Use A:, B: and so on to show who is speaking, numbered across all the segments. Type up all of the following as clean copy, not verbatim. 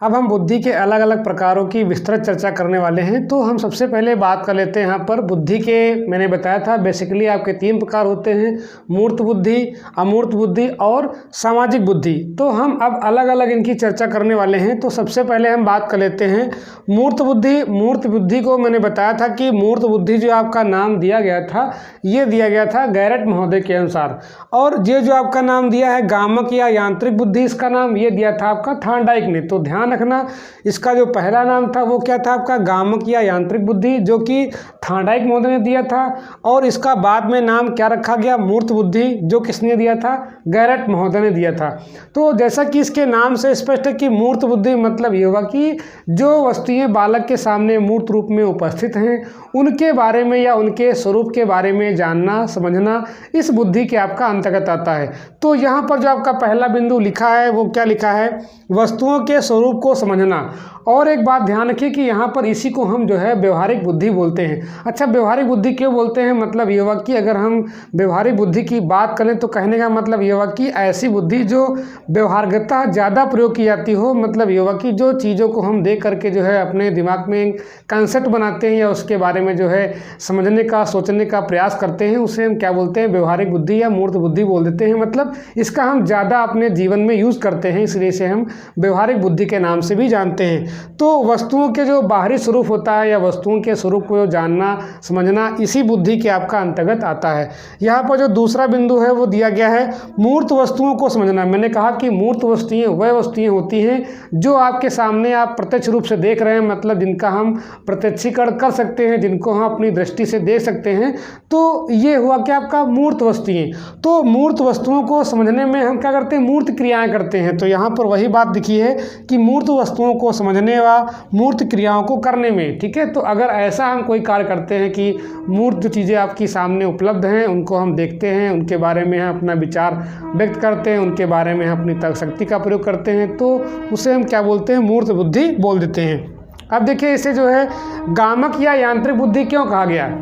A: अब हम बुद्धि के अलग अलग प्रकारों की विस्तृत चर्चा करने वाले हैं। तो हम सबसे पहले बात कर लेते हैं यहाँ पर बुद्धि के। मैंने बताया था बेसिकली आपके 3 प्रकार होते हैं, मूर्त बुद्धि, अमूर्त बुद्धि और सामाजिक बुद्धि। तो हम अब अलग अलग इनकी चर्चा करने वाले हैं। तो सबसे पहले हम बात कर लेते हैं मूर्त बुद्धि। मूर्त बुद्धि को मैंने बताया था कि मूर्त बुद्धि जो आपका नाम दिया गया था, ये दिया गया था गैरट महोदय के अनुसार। और ये जो आपका नाम दिया है गामक या यांत्रिक बुद्धि, इसका नाम ये दिया था आपका थॉर्नडाइक ने। तो ध्यान रखना, इसका जो पहला नाम था वो क्या था आपका गामक या यांत्रिक बुद्धि, जो कि थॉर्नडाइक महोदय ने दिया था। और इसका बाद में नाम क्या रखा गया, मूर्त बुद्धि, जो किसने दिया था, गैरट महोदय ने दिया था। तो जैसा कि इसके नाम से स्पष्ट है कि मूर्त बुद्धि मतलब ये हुआ कि जो वस्तुएं बालक के सामने मूर्त रूप में उपस्थित हैं उनके बारे में या उनके स्वरूप के बारे में जानना समझना इस बुद्धि के आपका अंतर्गत आता है। तो यहाँ पर जो आपका पहला बिंदु लिखा है वो क्या लिखा है, वस्तुओं के स्वरूप को समझना। और एक बात ध्यान रखिए कि यहाँ पर इसी को हम जो है व्यवहारिक बुद्धि बोलते हैं। अच्छा, व्यवहारिक बुद्धि क्यों बोलते हैं, मतलब ये हुआ कि अगर हम व्यवहारिक बुद्धि की बात करें तो कहने का मतलब ये हुआ कि ऐसी बुद्धि जो व्यवहारिकता ज़्यादा प्रयोग की जाती हो। मतलब ये हुआ कि जो चीज़ों को हम देख करके जो है अपने दिमाग में कंसेप्ट बनाते हैं या उसके बारे में जो है समझने का सोचने का प्रयास करते हैं, उसे हम क्या बोलते हैं, व्यवहारिक बुद्धि या मूर्त बुद्धि बोल देते हैं। मतलब इसका हम ज़्यादा अपने जीवन में यूज़ करते हैं, इसलिए से हम व्यवहारिक बुद्धि के नाम से भी जानते हैं। तो वस्तुओं के जो बाहरी स्वरूप होता है या वस्तुओं के स्वरूप को जानना समझना इसी बुद्धि के आपका अंतर्गत आता है। यहाँ पर जो दूसरा बिंदु है वो दिया गया है मूर्त वस्तुओं को समझना। मैंने कहा कि मूर्त वस्तुएं वह वस्तुएं होती हैं जो आपके सामने आप प्रत्यक्ष रूप से देख रहे हैं, मतलब जिनका हम प्रत्यक्षीकरण कर सकते हैं, जिनको हम अपनी दृष्टि से देख सकते हैं। तो ये हुआ कि आपका मूर्त वस्तुएं। तो मूर्त वस्तुओं को समझने में हम क्या करते हैं, मूर्त क्रियाएं करते हैं। तो यहाँ पर वही बात दिखी है कि मूर्त वस्तुओं को समझने व मूर्त क्रियाओं को करने में, ठीक है। तो अगर ऐसा हम कोई कार्य करते हैं कि मूर्त जो चीज़ें आपकी सामने उपलब्ध हैं उनको हम देखते हैं, उनके बारे में हम अपना विचार व्यक्त करते हैं, उनके बारे में हम अपनी तर्क शक्ति का प्रयोग करते हैं, तो उसे हम क्या बोलते हैं, मूर्त बुद्धि बोल देते हैं। अब देखिए इसे जो है गामक या यांत्रिक बुद्धि क्यों कहा गया।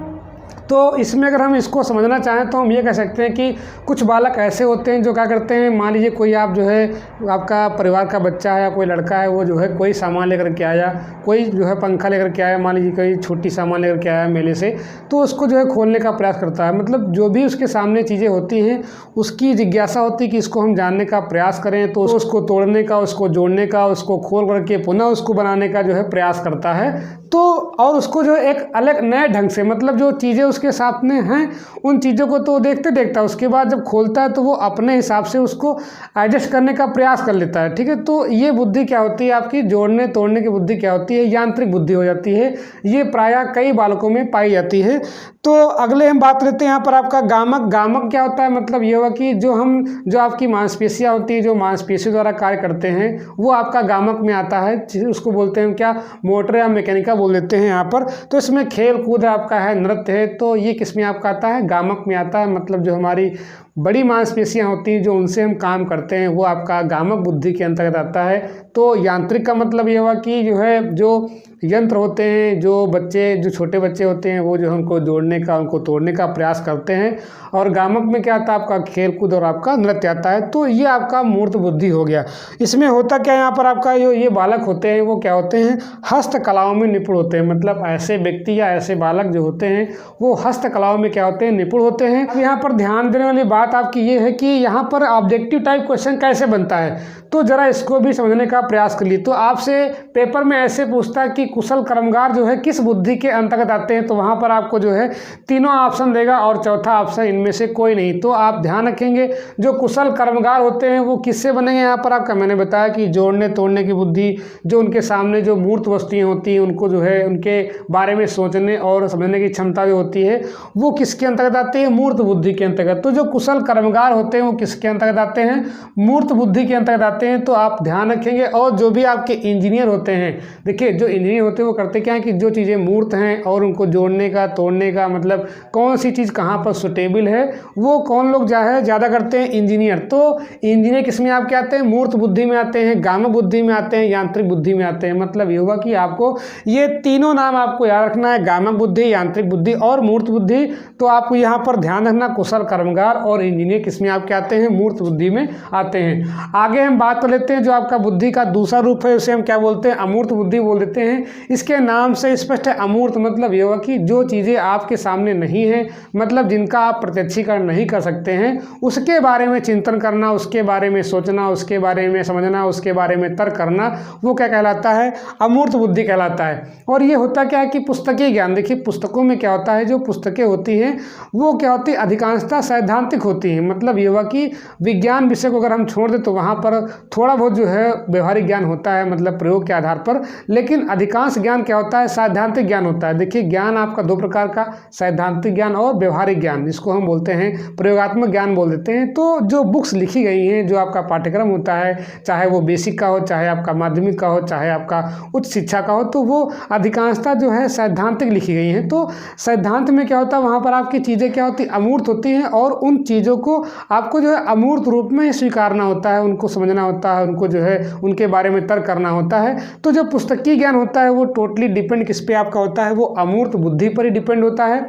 A: तो इसमें अगर हम इसको समझना चाहें तो हम ये कह सकते हैं कि कुछ बालक ऐसे होते हैं जो क्या करते हैं, मान लीजिए कोई आप जो है आपका परिवार का बच्चा है या कोई लड़का है, वो जो है कोई सामान लेकर के आया, कोई जो है पंखा लेकर के आया, मान लीजिए कोई छोटी सामान लेकर के आया मेले से, तो उसको जो है खोलने का प्रयास करता है। मतलब जो भी उसके सामने चीज़ें होती हैं उसकी जिज्ञासा होती है कि इसको हम जानने का प्रयास करें, तो उसको तोड़ने का, उसको जोड़ने का, उसको खोल करके पुनः उसको बनाने का जो है प्रयास करता है। तो और उसको जो एक अलग नए ढंग से, मतलब जो चीज़ें उसके साथ में हैं उन चीज़ों को तो देखते देखता उसके बाद जब खोलता है तो वो अपने हिसाब से उसको एडजस्ट करने का प्रयास कर लेता है, ठीक है। तो ये बुद्धि क्या होती है आपकी, जोड़ने तोड़ने की बुद्धि क्या होती है, यांत्रिक बुद्धि हो जाती है। ये प्रायः कई बालकों में पाई जाती है। तो अगले हम बात करते हैं यहाँ पर आपका गामक। गामक क्या होता है, मतलब ये हुआ कि जो आपकी मांसपेशियाँ होती है, जो मांसपेशियों द्वारा कार्य करते हैं वो आपका गामक में आता है। उसको बोलते हैं क्या, मोटर या मैकेनिका बोल देते हैं यहाँ पर। तो इसमें खेल कूद आपका है, नृत्य है, तो ये किस में आपका आता है, गामक में आता है। मतलब जो हमारी बड़ी मांसपेशियाँ होती हैं जो उनसे हम काम करते हैं वो आपका गामक बुद्धि के अंतर्गत आता है। तो यांत्रिक का मतलब ये हुआ कि जो है जो यंत्र होते हैं, जो छोटे बच्चे होते हैं वो जो हमको जोड़ने का, उनको तोड़ने का प्रयास करते हैं। और गामक में क्या आता है आपका खेल कूद और आपका नृत्य आता है। तो ये आपका मूर्त बुद्धि हो गया। इसमें होता क्या है, यहाँ पर आपका जो ये बालक होते हैं वो क्या होते हैं, हस्तकलाओं में निपुण होते हैं। मतलब ऐसे व्यक्ति या ऐसे बालक जो होते हैं वो हस्तकलाओं में क्या होते हैं, निपुण होते हैं। यहाँ पर ध्यान देने वाली बात आपकी ये है कि यहाँ पर ऑब्जेक्टिव टाइप क्वेश्चन कैसे बनता है, तो जरा इसको भी समझने का प्रयास करिए। तो आपसे पेपर में ऐसे पूछता है कि कुशल कर्मगार जो है किस बुद्धि के अंतर्गत आते हैं, तो वहाँ पर आपको जो है तीनों ऑप्शन देगा और चौथा ऑप्शन इनमें से कोई नहीं। तो आप ध्यान रखेंगे जो कुशल कर्मगार होते हैं वो किससे बनेंगे, यहाँ पर आपका मैंने बताया कि जोड़ने तोड़ने की बुद्धि, जो उनके सामने जो मूर्त वस्तुएं होती हैं उनको जो है उनके बारे में सोचने और समझने की क्षमता जो होती है वो किसके अंतर्गत आती है, मूर्त बुद्धि के अंतर्गत। तो जो कुशल कर्मगार होते हैं वो किसके अंतर्गत आते हैं, मूर्त बुद्धि के अंतर्गत आते हैं। तो आप ध्यान रखेंगे। और जो भी आपके इंजीनियर होते हैं, देखिए जो इंजीनियर होते हैं वो करते क्या है कि जो चीज़ें मूर्त हैं और उनको जोड़ने का तोड़ने का, मतलब कौन सी चीज़ कहाँ पर सुटेबल है वो कौन लोग ज़्यादा करते हैं, इंजीनियर। तो इंजीनियर किस में आपके आते हैं, मूर्त बुद्धि में आते हैं, गामक बुद्धि में आते हैं, यांत्रिक बुद्धि में आते हैं। मतलब ये होगा कि आपको ये तीनों नाम आपको याद रखना है, गामक बुद्धि, यांत्रिक बुद्धि और मूर्त बुद्धि। तो आपको यहाँ पर ध्यान रखना कुशल कर्मगार और और इंजीनियर किसमें आपके आते हैं, मूर्त बुद्धि में आते हैं। आगे हम बात कर लेते हैं जो आपका बुद्धि का दूसरा रूप है, उसे हम क्या बोलते हैं, अमूर्त बुद्धि बोल देते हैं। इसके नाम से स्पष्ट है, अमूर्त मतलब ये हुआ कि जो चीज़ें आपके सामने नहीं है, मतलब जिनका आप प्रत्यक्षीकरण नहीं कर सकते हैं, उसके बारे में चिंतन करना, उसके बारे में सोचना, उसके बारे में समझना, उसके बारे में तर्क करना, वो क्या कहलाता है, अमूर्त बुद्धि कहलाता है। और ये होता क्या है कि पुस्तकीय ज्ञान, देखिए पुस्तकों में क्या होता है, जो पुस्तकें होती हैं वो क्या होती है, अधिकांशतः सैद्धांतिक होती हैं। मतलब ये हुआ कि विज्ञान विषय को अगर हम छोड़ दें तो वहाँ पर थोड़ा बहुत जो है व्यवहारिक ज्ञान होता है, मतलब प्रयोग के आधार पर, लेकिन अधिकांश ज्ञान क्या होता है, सैद्धांतिक ज्ञान होता है। देखिए ज्ञान आपका दो प्रकार का, सैद्धांतिक ज्ञान और व्यवहारिक ज्ञान, जिसको हम बोलते हैं प्रयोगात्मक ज्ञान बोल देते हैं। तो जो बुक्स लिखी गई हैं, जो आपका पाठ्यक्रम होता है, चाहे वो बेसिक का हो, चाहे आपका माध्यमिक का हो, चाहे आपका उच्च शिक्षा का हो, तो वो अधिकांशतः जो है सैद्धांतिक लिखी गई हैं। तो सैद्धांत में क्या होता है, वहाँ पर आपकी चीज़ें क्या होती, अमूर्त होती हैं, और उन चीज़ों को आपको जो है अमूर्त रूप में स्वीकारना होता है, उनको समझना होता है, उनको जो है उनके बारे में तर्क करना होता है। तो जो पुस्तकीय ज्ञान होता है वो टोटली डिपेंड किस पे आपका होता है, वो अमूर्त बुद्धि पर ही डिपेंड होता है।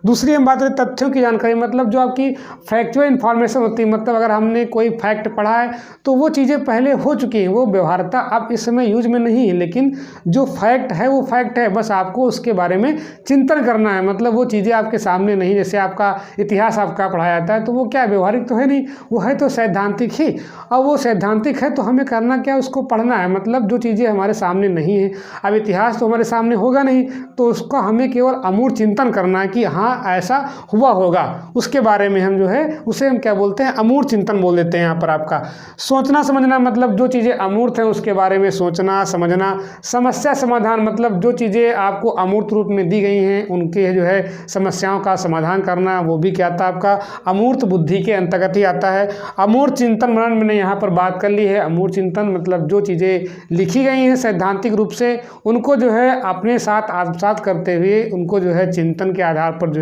A: दूसरी हम बात करें तथ्यों की जानकारी, मतलब जो आपकी फैक्चुअल इन्फॉर्मेशन होती है, मतलब अगर हमने कोई फैक्ट पढ़ा है तो वो चीज़ें पहले हो चुकी हैं, वो व्यवहारता अब इस समय यूज में नहीं है, लेकिन जो फैक्ट है वो फैक्ट है, बस आपको उसके बारे में चिंतन करना है। मतलब वो चीज़ें आपके सामने नहीं, जैसे आपका इतिहास आपका पढ़ाया जाता है तो वो क्या व्यवहारिक तो है नहीं, वो है तो सैद्धांतिक ही, और वो सैद्धांतिक है तो हमें करना क्या, उसको पढ़ना है। मतलब जो चीज़ें हमारे सामने नहीं है, अब इतिहास तो हमारे सामने होगा नहीं, तो उसका हमें केवल अमूर्त चिंतन करना है कि हाँ ऐसा हुआ होगा, उसके बारे में हम जो है उसे हम क्या बोलते हैं, अमूर्त चिंतन बोल देते हैं। यहाँ पर आपका सोचना समझना, मतलब जो चीज़ें अमूर्त हैं उसके बारे में सोचना समझना। समस्या समाधान, मतलब जो चीज़ें आपको अमूर्त रूप में दी गई हैं उनके जो है समस्याओं का समाधान करना, वो भी क्या आता है, आपका अमूर्त बुद्धि के अंतर्गत ही आता है। अमूर्त चिंतन मनन मैंने यहाँ पर बात कर ली है। अमूर्त चिंतन मतलब जो चीज़ें लिखी गई हैं सैद्धांतिक रूप से, उनको जो है अपने साथ आत्मसात करते हुए उनको जो है चिंतन के आधार पर जो है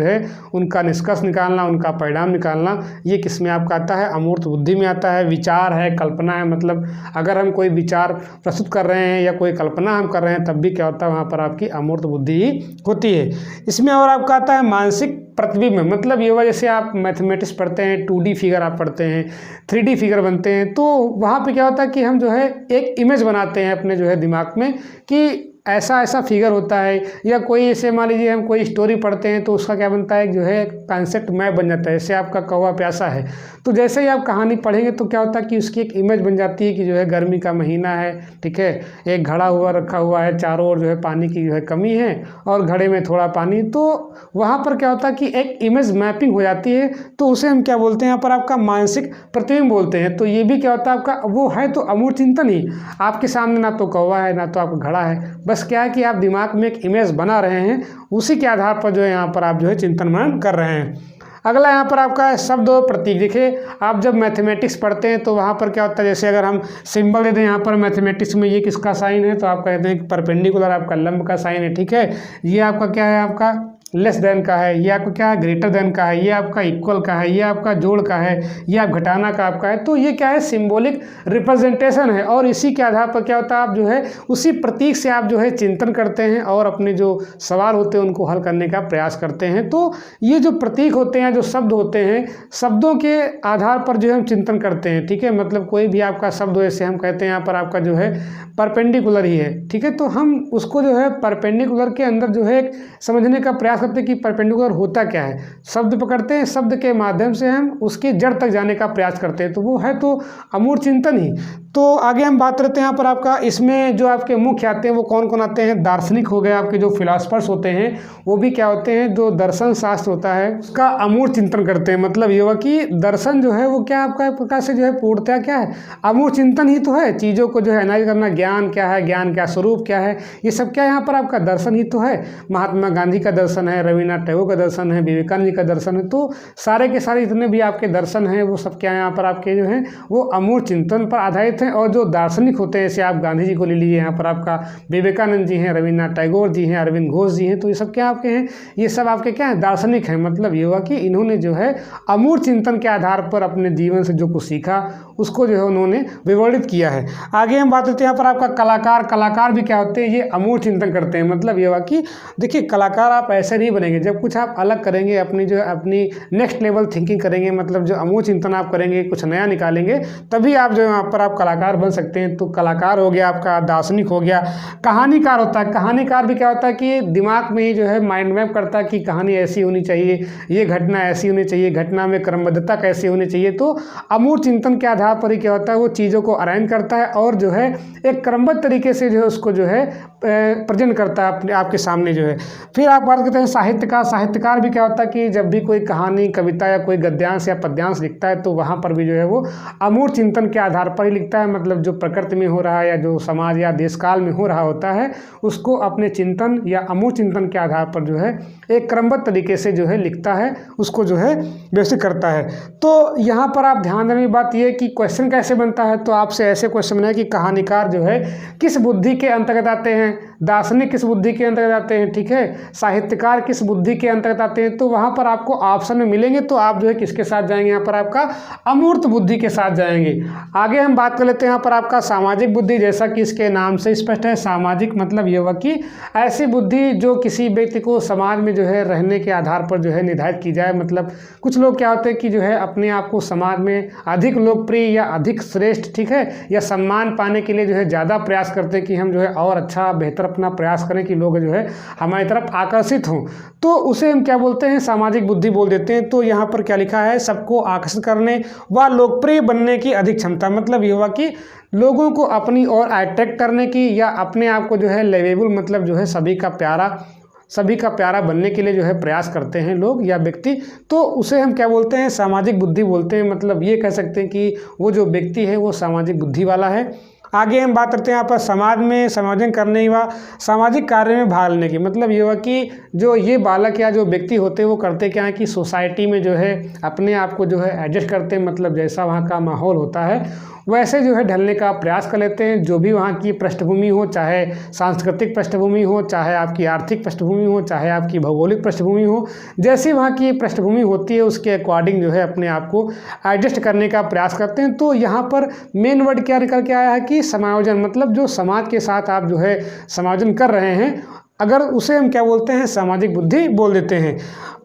A: उनका निष्कर्ष निकालना, उनका परिणाम निकालना, ये किस में आपका आता है, अमूर्त बुद्धि में आता है। विचार है, कल्पना है, मतलब अगर हम कोई विचार प्रस्तुत कर रहे हैं या कोई कल्पना हम कर रहे हैं तब भी क्या होता है, वहाँ पर आपकी अमूर्त बुद्धि ही होती है। इसमें और आपका आता है मानसिक प्रतिबिंब, मतलब ये हुआ जैसे आप मैथमेटिक्स पढ़ते हैं, 2D फिगर आप पढ़ते हैं, 3D फिगर बनते हैं, तो वहाँ पे क्या होता है कि हम जो है एक इमेज बनाते हैं अपने जो है दिमाग में कि ऐसा ऐसा फिगर होता है, या कोई ऐसे मान लीजिए हम कोई स्टोरी पढ़ते हैं तो उसका क्या बनता है, जो है कॉन्सेप्ट मैप बन जाता है। जैसे आपका कौवा प्यासा है, तो जैसे ही आप कहानी पढ़ेंगे तो क्या होता है कि उसकी एक इमेज बन जाती है कि जो है गर्मी का महीना है, ठीक है, एक घड़ा हुआ रखा हुआ है, चारों ओर जो है पानी की जो है कमी है और घड़े में थोड़ा पानी, तो वहाँ पर क्या होता है कि एक इमेज मैपिंग हो जाती है, तो उसे हम क्या बोलते हैं, यहाँ पर आपका मानसिक प्रतिबिंब बोलते हैं। तो ये भी क्या होता है आपका, वो है तो अमूर्त चिंतन ही, आपके सामने ना तो कौवा है ना तो आपका घड़ा है, बस क्या है कि आप दिमाग में एक इमेज बना रहे हैं, उसी के आधार पर जो है यहाँ पर आप जो है चिंतन मनन कर रहे हैं। अगला यहाँ पर आपका शब्द और प्रतीक। देखिए आप जब मैथमेटिक्स पढ़ते हैं तो वहाँ पर क्या होता है, जैसे अगर हम सिंबल दे दें यहाँ पर मैथमेटिक्स में, ये किसका साइन है, तो आप कहते हैं कि परपेंडिकुलर आपका लंब का साइन है, ठीक है। ये आपका क्या है, आपका लेस देन का है, ये आपका क्या है, ग्रेटर देन का है, ये आपका इक्वल का है, ये आपका जोड़ का है, ये आप घटाना का आपका है। तो ये क्या है, सिंबॉलिक रिप्रेजेंटेशन है, और इसी के आधार पर क्या होता है, आप जो है उसी प्रतीक से आप जो है चिंतन करते हैं और अपने जो सवाल होते हैं उनको हल करने का प्रयास करते हैं। तो ये जो प्रतीक होते हैं, जो शब्द होते हैं, शब्दों के आधार पर जो है हम चिंतन करते हैं, ठीक है। मतलब कोई भी आपका शब्द हो, जैसे हम कहते हैं यहाँ पर आपका जो है परपेंडिकुलर ही है, ठीक है, तो हम उसको जो है परपेंडिकुलर के अंदर जो है समझने का प्रयास करते हैं कि परपेंडिकुलर होता क्या है। शब्द पकड़ते हैं, शब्द के माध्यम से हम उसके जड़ तक जाने का प्रयास करते हैं, तो वो है तो अमूर्त चिंतन ही। तो आगे हम बात करते हैं यहाँ पर आपका, इसमें जो आपके मुख्य आते हैं वो कौन कौन आते हैं। दार्शनिक हो गए, आपके जो फिलासफर्स होते हैं वो भी क्या होते हैं, जो दर्शन शास्त्र होता है उसका अमूर्त चिंतन करते हैं। मतलब ये हुआ कि दर्शन जो है वो क्या आपका एक प्रकार से जो है पूर्णतः क्या है, अमूर्त चिंतन ही तो है। चीज़ों को जो है एनालाइज करना, ज्ञान क्या है, ज्ञान क्या स्वरूप क्या है, ये सब क्या यहाँ पर आपका दर्शन ही तो है। महात्मा गांधी का दर्शन है, रविन्द्रनाथ टैगोर का दर्शन है, विवेकानंद जी का दर्शन है, तो सारे के सारे जितने भी आपके दर्शन हैं वो सब क्या यहाँ पर आपके जो हैं वो अमूर्त चिंतन पर आधारित हैं। और जो दार्शनिक होते हैं, जैसे आप गांधी जी को ले लीजिए, यहाँ पर आपका विवेकानंद जी हैं, रविन्द्रनाथ टैगोर जी हैं, अरविंद घोष जी हैं, तो ये सब क्या आपके हैं, ये सब आपके क्या हैं, दार्शनिक हैं। मतलब ये हुआ कि इन्होंने जो है अमूर्त चिंतन के आधार पर अपने जीवन से जो कुछ सीखा उसको जो है उन्होंने विवर्णित किया है। आगे हम बात करते हैं यहाँ पर आपका कलाकार। कलाकार भी क्या होते हैं, ये अमूर्त चिंतन करते हैं। मतलब ये हुआ कि देखिए कलाकार आप ऐसे नहीं बनेंगे, जब कुछ आप अलग करेंगे, अपनी जो है अपनी नेक्स्ट लेवल थिंकिंग करेंगे, मतलब जो अमूर्त चिंतन आप करेंगे, कुछ नया निकालेंगे, तभी आप जो यहाँ पर आप कलाकार बन सकते हैं। तो कलाकार हो गया आपका, दार्शनिक हो गया, कहानीकार होता है। कहानीकार भी क्या होता है कि दिमाग में ही जो है माइंड मैप करता है कि कहानी ऐसी होनी चाहिए, ये घटना ऐसी होनी चाहिए, घटना में क्रमबद्धता कैसी होनी चाहिए। तो अमूर्त चिंतन के आधार पर ही क्या होता है, वो चीज़ों को अरेंज करता है और जो है एक क्रमबद्ध तरीके से जो है उसको जो है प्रेजेंट करता है अपने आपके सामने जो है। फिर आप बात करते हैं साहित्यकार। साहित्यकार भी क्या होता है कि जब भी कोई कहानी, कविता या कोई गद्यांश या पद्यांश लिखता है तो वहाँ पर भी जो है वो अमूर्त चिंतन के आधार पर ही लिखता है। मतलब जो प्रकृति में हो रहा है या जो समाज या देश काल में हो रहा होता है, उसको अपने चिंतन या अमूर्त चिंतन के आधार पर जो है एक क्रमबद्ध तरीके से जो है लिखता है, उसको जो है व्यवस्थित करता है। तो यहाँ पर आप ध्यान देने की बात यह है कि क्वेश्चन कैसे बनता है। तो आपसे ऐसे क्वेश्चन बना है कि कहानीकार जो है किस बुद्धि के अंतर्गत आते हैं, दार्शनिक किस बुद्धि के अंतर्गत आते हैं, ठीक है, साहित्यकार किस बुद्धि के अंतर्गत आते हैं। तो वहाँ पर आपको ऑप्शन में मिलेंगे, तो आप जो है किसके साथ जाएंगे, यहाँ पर आपका अमूर्त बुद्धि के साथ जाएंगे। आगे हम बात कर लेते हैं यहाँ पर आपका सामाजिक बुद्धि। जैसा कि इसके नाम से स्पष्ट है, सामाजिक मतलब ये हुआ कि ऐसी बुद्धि जो किसी व्यक्ति को समाज में जो है रहने के आधार पर जो है निर्धारित की जाए। मतलब कुछ लोग क्या होते हैं कि जो है अपने आप को समाज में अधिक लोकप्रिय या अधिक श्रेष्ठ, ठीक है, या सम्मान पाने के लिए जो है ज़्यादा प्रयास करते हैं कि हम जो है और अच्छा बेहतर अपना प्रयास करें कि लोग जो है हमारी तरफ आकर्षित हों। तो उसे हम क्या बोलते हैं, सामाजिक बुद्धि बोल देते हैं। तो यहाँ पर क्या लिखा है, सबको आकर्षित करने व लोकप्रिय बनने की अधिक क्षमता। मतलब ये हुआ कि लोगों को अपनी ओर अट्रैक्ट करने की या अपने आप को जो है लेवेबल, मतलब जो है सभी का प्यारा बनने के लिए जो है प्रयास करते हैं लोग या व्यक्ति। तो उसे हम क्या बोलते हैं, सामाजिक बुद्धि बोलते हैं। मतलब ये कह सकते हैं कि वो जो व्यक्ति है वो सामाजिक बुद्धि वाला है। आगे हम बात करते हैं यहाँ पर समाज में समायोजन करने व सामाजिक कार्य में भाग लेने की। मतलब ये हुआ कि जो ये बालक या जो व्यक्ति होते हैं वो करते क्या है कि सोसाइटी में जो है अपने आप को जो है एडजस्ट करते हैं। मतलब जैसा वहाँ का माहौल होता है वैसे जो है ढलने का प्रयास कर लेते हैं। जो भी वहाँ की पृष्ठभूमि हो, चाहे सांस्कृतिक पृष्ठभूमि हो, चाहे आपकी आर्थिक पृष्ठभूमि हो, चाहे आपकी भौगोलिक पृष्ठभूमि हो, जैसी वहाँ की पृष्ठभूमि होती है उसके अकॉर्डिंग जो है अपने आप को एडजस्ट करने का प्रयास करते हैं। तो यहाँ पर मेन वर्ड क्या निकल के आया है कि समायोजन। मतलब जो समाज के साथ आप जो है समायोजन कर रहे हैं, अगर उसे हम क्या बोलते हैं, सामाजिक बुद्धि बोल देते हैं।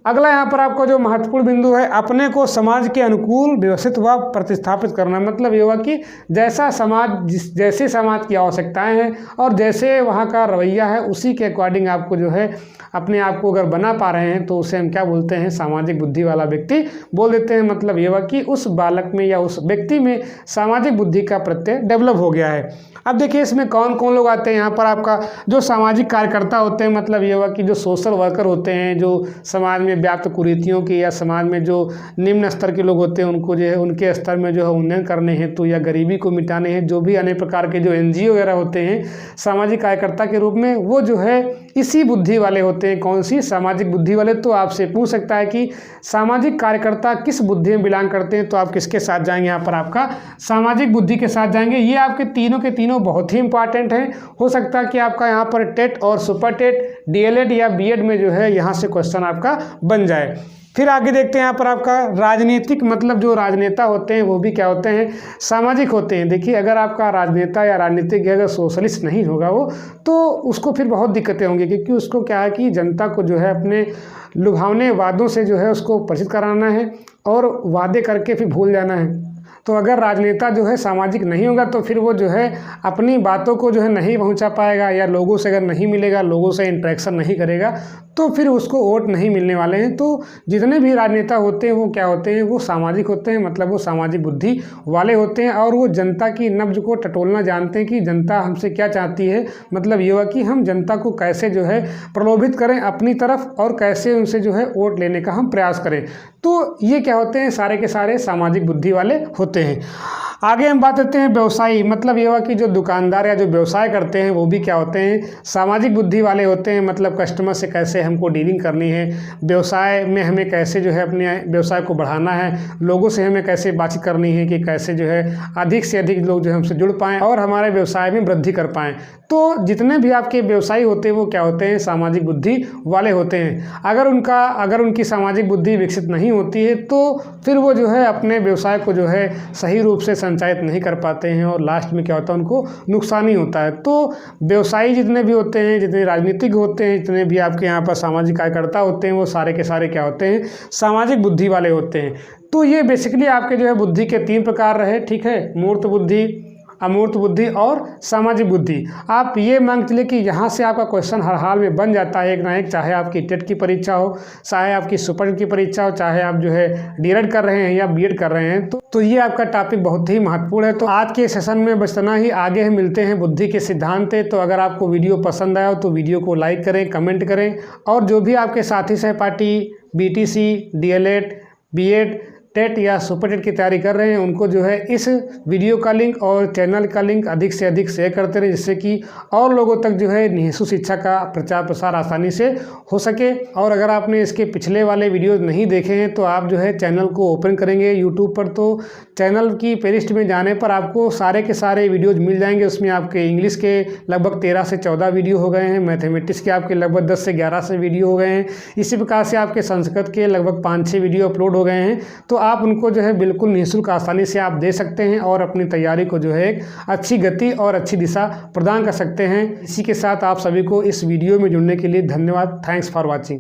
A: अगला यहाँ पर आपको जो महत्वपूर्ण बिंदु है, अपने को समाज के अनुकूल व्यवस्थित व प्रतिस्थापित करना। मतलब ये हुआ कि जैसा समाज जैसे समाज की आवश्यकताएं हैं और जैसे वहाँ का रवैया है उसी के अकॉर्डिंग आपको जो है अपने आप को अगर बना पा रहे हैं तो उसे हम क्या बोलते हैं, सामाजिक बुद्धि वाला व्यक्ति बोल देते हैं। मतलब ये हुआ कि उस बालक में या उस व्यक्ति में सामाजिक बुद्धि का प्रत्यय डेवलप हो गया है। अब देखिए इसमें कौन कौन लोग आते हैं। यहाँ पर आपका जो सामाजिक कार्यकर्ता होते हैं, मतलब ये हुआ कि जो सोशल वर्कर होते हैं, जो समाज में व्याप्त कुरीतियों की या समाज में जो निम्न स्तर के लोग होते हैं उनको जो है उनके स्तर में जो है उन्नयन करने हेतु या गरीबी को मिटाने हैं, जो भी अनेक प्रकार के जो NGO वगैरह होते हैं सामाजिक कार्यकर्ता के रूप में, वो जो है इसी बुद्धि वाले होते हैं। कौन सी, सामाजिक बुद्धि वाले। तो आपसे पूछ सकता है कि सामाजिक कार्यकर्ता किस बुद्धि में बिलोंग करते हैं, तो आप किसके साथ जाएंगे, यहाँ पर आपका सामाजिक बुद्धि के साथ जाएंगे। ये आपके तीनों के तीनों बहुत ही इंपॉर्टेंट हैं। हो सकता है कि आपका यहाँ पर टेट और सुपर टेट, DLED या BEd में जो है यहाँ से क्वेश्चन आपका बन जाए। फिर आगे देखते हैं यहाँ पर आपका राजनीतिक। मतलब जो राजनेता होते हैं वो भी क्या होते हैं, सामाजिक होते हैं। देखिए अगर आपका राजनेता या राजनीतिक अगर सोशलिस्ट नहीं होगा वो, तो उसको फिर बहुत दिक्कतें होंगी, क्योंकि उसको क्या है कि जनता को जो है अपने लुभावने वादों से जो है उसको परिचित कराना है और वादे करके फिर भूल जाना है। तो अगर राजनेता जो है सामाजिक नहीं होगा तो फिर वो जो है अपनी बातों को जो है नहीं पहुंचा पाएगा, या लोगों से अगर नहीं मिलेगा, लोगों से इंटरेक्शन नहीं करेगा, तो फिर उसको वोट नहीं मिलने वाले हैं। तो जितने भी राजनेता होते हैं वो क्या होते हैं, वो सामाजिक होते हैं। मतलब वो सामाजिक बुद्धि वाले होते हैं और वो जनता की नब्ज को टटोलना जानते हैं कि जनता हमसे क्या चाहती है। मतलब ये हुआ कि हम जनता को कैसे जो है प्रलोभित करें अपनी तरफ और कैसे उनसे जो है वोट लेने का हम प्रयास करें। तो ये क्या होते हैं, सारे के सारे सामाजिक बुद्धि वाले होते हैं। आगे हम बात करते हैं व्यवसायी। मतलब ये हुआ कि जो दुकानदार या जो व्यवसाय करते हैं वो भी क्या होते हैं, सामाजिक बुद्धि वाले होते हैं। मतलब कस्टमर से कैसे हमको डीलिंग करनी है, व्यवसाय में हमें कैसे जो है अपने व्यवसाय को बढ़ाना है, लोगों से हमें कैसे बातचीत करनी है कि कैसे जो है अधिक से अधिक लोग जो है हमसे जुड़ पाएँ और हमारे व्यवसाय में वृद्धि कर पाएँ। तो जितने भी आपके व्यवसायी होते हैं वो क्या होते हैं, सामाजिक बुद्धि वाले होते हैं। अगर उनकी सामाजिक बुद्धि विकसित नहीं होती है तो फिर वो जो है अपने व्यवसाय को जो है सही रूप से संचालित नहीं कर पाते हैं और लास्ट में क्या होता है, उनको नुकसान ही होता है। तो व्यवसायी जितने भी होते हैं, जितने राजनीतिक होते हैं, जितने भी आपके यहाँ पर सामाजिक कार्यकर्ता होते हैं, वो सारे के सारे क्या होते हैं, सामाजिक बुद्धि वाले होते हैं। तो ये बेसिकली आपके जो है बुद्धि के 3 प्रकार रहे, ठीक है, मूर्त बुद्धि, अमूर्त बुद्धि और सामाजिक बुद्धि। आप ये मान चलिए कि यहाँ से आपका क्वेश्चन हर हाल में बन जाता है एक ना एक, चाहे आपकी टेट की परीक्षा हो, चाहे आपकी सुपर की परीक्षा हो, चाहे आप जो है डीएलएड कर रहे हैं या बीएड कर रहे हैं। तो ये आपका टॉपिक बहुत ही महत्वपूर्ण है। तो आज के सेशन में बस इतना ही, आगे हम मिलते हैं बुद्धि के सिद्धांत। तो अगर आपको वीडियो पसंद आया हो तो वीडियो को लाइक करें, कमेंट करें, और जो भी आपके साथी सहपाठी बीटीसी, डीएलएड, बीएड, टेट या सुपर टेट की तैयारी कर रहे हैं, उनको जो है इस वीडियो का लिंक और चैनल का लिंक अधिक से अधिक शेयर करते रहें, जिससे कि और लोगों तक जो है निःशुल्क शिक्षा का प्रचार प्रसार आसानी से हो सके। और अगर आपने इसके पिछले वाले वीडियो नहीं देखे हैं तो आप जो है चैनल को ओपन करेंगे यूट्यूब पर, तो चैनल की प्लेलिस्ट में जाने पर आपको सारे के सारे वीडियोज़ मिल जाएंगे। उसमें आपके इंग्लिश के लगभग 13 से 14 वीडियो हो गए हैं, मैथमेटिक्स के आपके लगभग 10 से 11 से वीडियो हो गए हैं, इसी प्रकार से आपके संस्कृत के लगभग 5-6 वीडियो अपलोड हो गए हैं। तो आप उनको जो है बिल्कुल निःशुल्क आसानी से आप दे सकते हैं और अपनी तैयारी को जो है एक अच्छी गति और अच्छी दिशा प्रदान कर सकते हैं। इसी के साथ आप सभी को इस वीडियो में जुड़ने के लिए धन्यवाद। Thanks for watching.